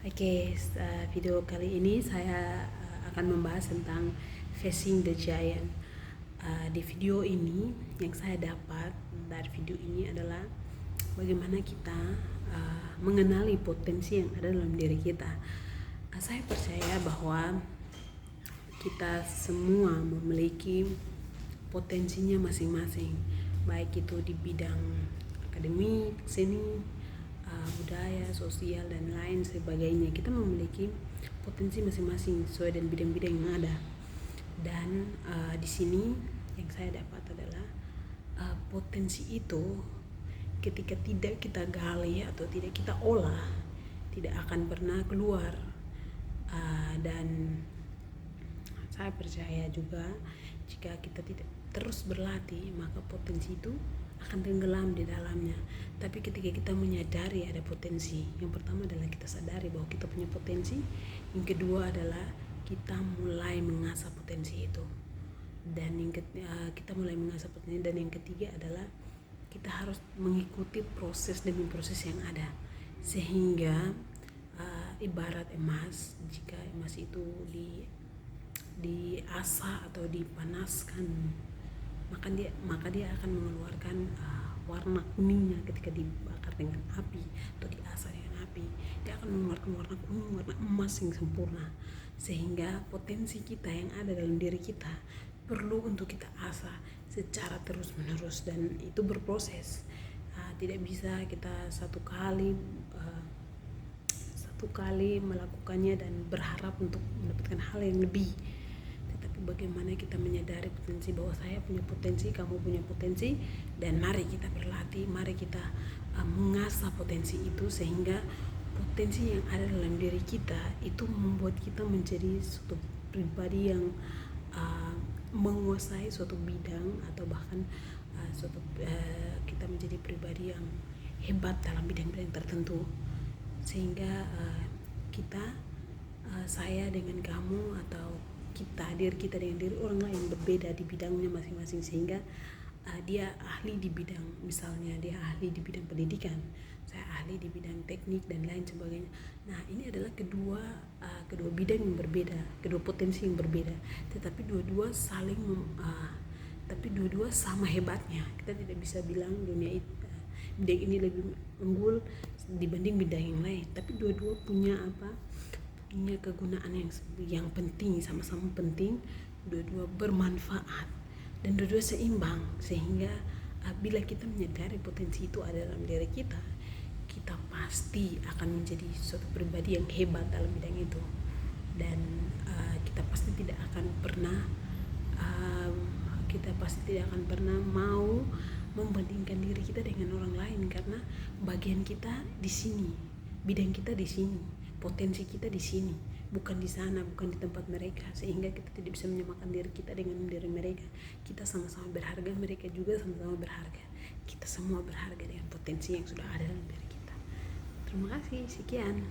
Video kali ini saya akan membahas tentang Facing the Giant. Di video ini yang saya dapat dari video ini adalah bagaimana kita mengenali potensi yang ada dalam diri kita. Saya percaya bahwa kita semua memiliki potensinya masing-masing, baik itu di bidang akademik, seni, budaya, sosial, dan lain sebagainya. Kita memiliki potensi masing-masing sesuai dengan bidang-bidang yang ada. Dan di sini yang saya dapat adalah potensi itu ketika tidak kita gali atau tidak kita olah, tidak akan pernah keluar. Dan saya percaya juga jika kita tidak terus berlatih, maka potensi itu akan tenggelam di dalamnya. Tapi ketika kita menyadari ada potensi, yang pertama adalah kita sadari bahwa kita punya potensi, yang kedua adalah kita mulai mengasah potensi itu, dan kita mulai mengasah potensi, dan yang ketiga adalah kita harus mengikuti proses demi proses yang ada, sehingga ibarat emas, jika emas itu diasah atau dipanaskan, maka dia akan mengeluarkan warna kuningnya ketika dibakar dengan api atau diasah dengan api. Dia akan mengeluarkan warna kuning, warna emas yang sempurna. Sehingga potensi kita yang ada dalam diri kita perlu untuk kita asah secara terus menerus, dan itu berproses. Tidak bisa kita satu kali melakukannya dan berharap untuk mendapatkan hal yang lebih. Bagaimana kita menyadari potensi, bahwa saya punya potensi, kamu punya potensi, dan mari kita berlatih, mari kita mengasah potensi itu, sehingga potensi yang ada dalam diri kita itu membuat kita menjadi suatu pribadi yang menguasai suatu bidang, atau bahkan kita menjadi pribadi yang hebat dalam bidang-bidang tertentu, sehingga saya dengan kamu, atau diri kita dengan diri orang lain berbeda di bidangnya masing-masing, sehingga dia ahli di bidang, misalnya dia ahli di bidang pendidikan, saya ahli di bidang teknik dan lain sebagainya. Nah, ini adalah kedua bidang yang berbeda, kedua potensi yang berbeda, tetapi dua-dua sama hebatnya. Kita tidak bisa bilang bidang ini lebih unggul dibanding bidang yang lain, tapi dua-dua punya kegunaan yang penting, sama-sama penting, dua-dua bermanfaat, dan dua-dua seimbang. Sehingga bila kita menyadari potensi itu ada dalam diri kita, kita pasti akan menjadi suatu pribadi yang hebat dalam bidang itu, dan kita pasti tidak akan pernah mau membandingkan diri kita dengan orang lain, karena bagian kita di sini, bidang kita di sini, potensi kita di sini, bukan di sana, bukan di tempat mereka. Sehingga kita tidak bisa menyamakan diri kita dengan diri mereka. Kita sama-sama berharga, mereka juga sama-sama berharga. Kita semua berharga dengan potensi yang sudah ada dalam diri kita. Terima kasih, sekian.